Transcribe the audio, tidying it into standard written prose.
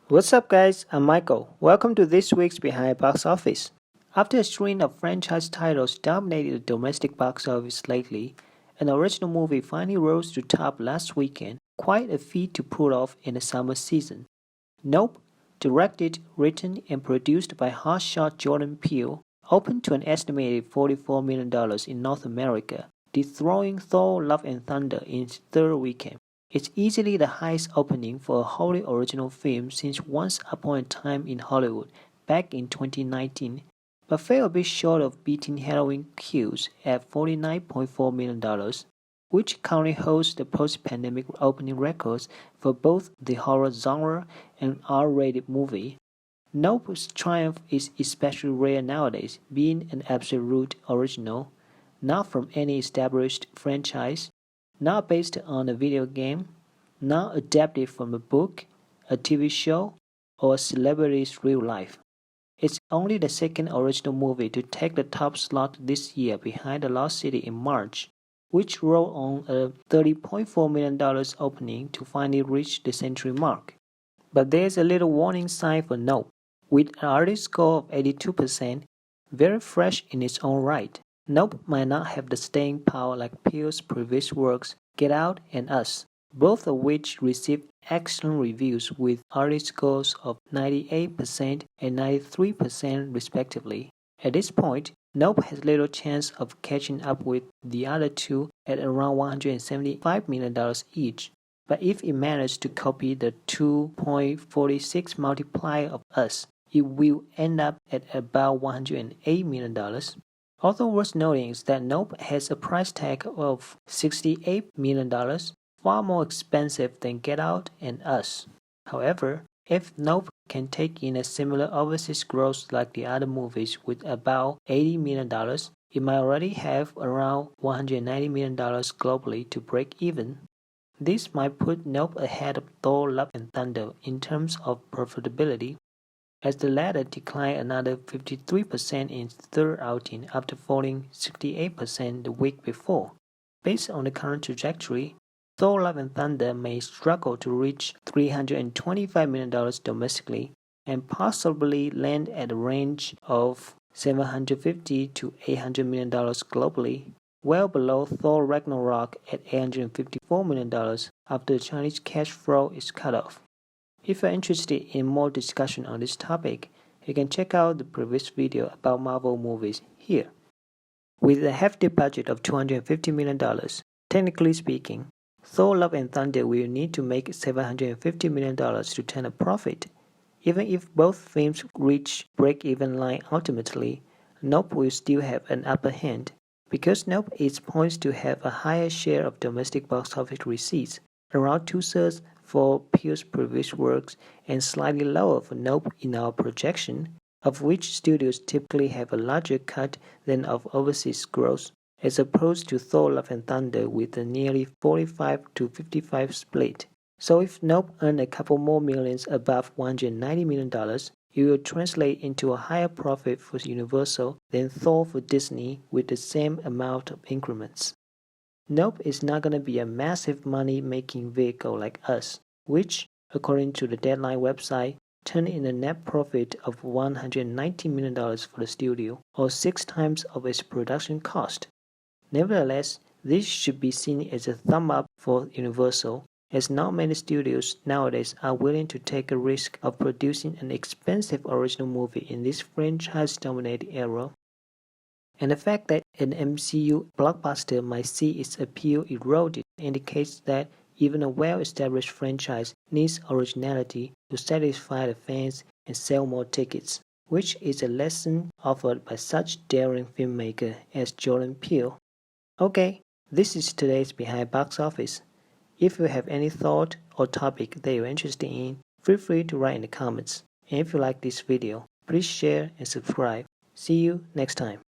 What's up guys, I'm Michael. Welcome to this week's Behind Box Office. After a string of franchise titles dominated the domestic box office lately, an original movie finally rose to top last weekend, quite a feat to pull off in the summer season. Nope, directed, written, and produced by hotshot Jordan Peele, opened to an estimated $44 million in North America, dethroning Thor Love and Thunder in its third weekend. It's easily the highest opening for a wholly original film since Once Upon a Time in Hollywood back in 2019, but fell a bit short of beating Halloween Kills at $49.4 million, which currently holds the post-pandemic opening records for both the horror genre and R-rated movie. Nope's triumph is especially rare nowadays, being an absolute original, not from any established franchise, not based on a video game, not adapted from a book, a TV show, or a celebrity's real life. It's only the second original movie to take the top slot this year behind The Lost City in March, which rolled on a $30.4 million opening to finally reach the century mark. But there's a little warning sign for Nope. With an artist score of 82%, very fresh in its own right, Nope might not have the staying power like Peele's previous works, Get Out and Us, both of which received excellent reviews with artist scores of 98% and 93% respectively. At this point, Nope has little chance of catching up with the other two at around $175 million each. But if it manages to copy the 2.46 multiplier of Us, it will end up at about $108 million. Also worth noting is that Nope has a price tag of $68 million, far more expensive than Get Out and Us. However, if Nope can take in a similar overseas gross like the other movies with about $80 million, it might already have around $190 million globally to break even. This might put Nope ahead of Thor Love and Thunder in terms of profitability, as the latter declined another 53% in its third outing after falling 68% the week before. Based on the current trajectory, Thor Love and Thunder may struggle to reach $325 million domestically and possibly land at a range of $750 to $800 million globally, well below Thor Ragnarok at $854 million after the Chinese cash flow is cut off. If you're interested in more discussion on this topic, you can check out the previous video about Marvel movies here. With a hefty budget of $250 million, technically speaking, Thor Love and Thunder will need to make $750 million to turn a profit. Even if both films reach break-even line ultimately, Nope will still have an upper hand, because Nope is poised to have a higher share of domestic box office receipts, around 2/3 for Peele's previous works and slightly lower for Nope in our projection, of which studios typically have a larger cut than of overseas gross, as opposed to Thor Love and Thunder with a nearly 45 to 55 split. So if Nope earned a couple more millions above $190 million, it will translate into a higher profit for Universal than Thor for Disney with the same amount of increments. Nope is not going to be a massive money-making vehicle like Us, which, according to the Deadline website, turned in a net profit of $190 million for the studio, or 6 times of its production cost. Nevertheless, this should be seen as a thumb up for Universal, as not many studios nowadays are willing to take a risk of producing an expensive original movie in this franchise-dominated era. And the fact that an MCU blockbuster might see its appeal eroded indicates that even a well-established franchise needs originality to satisfy the fans and sell more tickets, which is a lesson offered by such daring filmmaker as Jordan Peele. Okay, this is today's Behind Box Office. If you have any thought or topic that you're interested in, feel free to write in the comments. And if you like this video, please share and subscribe. See you next time.